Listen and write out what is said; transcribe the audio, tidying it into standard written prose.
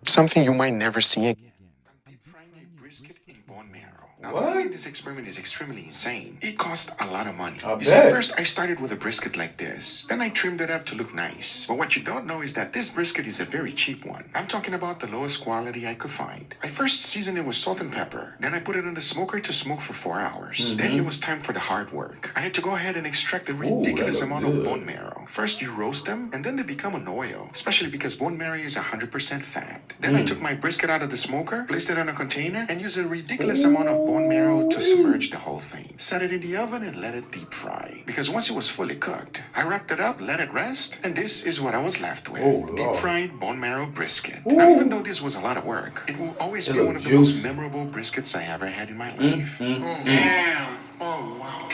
something you might never see again. I'm deep frying a brisket in bone marrow. Now, What? doing this experiment is extremely insane. It cost a lot of money. I You see, bet. first I started with a brisket like this. Then I trimmed it up to look nice. But what you don't know is that this brisket is a very cheap one. I'm talking about the lowest quality I could find. I first seasoned it with salt and pepper. Then I put it in the smoker to smoke for 4 hours. Then it was time for the hard work. I had to go ahead and extract a ridiculous that amount look of good. bone marrow. First you roast them, and then they become an oil, especially because bone marrow is 100% fat. Then I took my brisket out of the smoker, placed it in a container, and used a ridiculous amount of bone marrow to submerge the whole thing. Set it in the oven and let it deep fry. Because once it was fully cooked, I wrapped it up, let it rest, and this is what I was left with. Oh, Deep Lord. fried bone marrow brisket. Now, even though this was a lot of work, it will always It be look one of the most juicy. memorable briskets I ever had in my life. Damn. Oh, wow.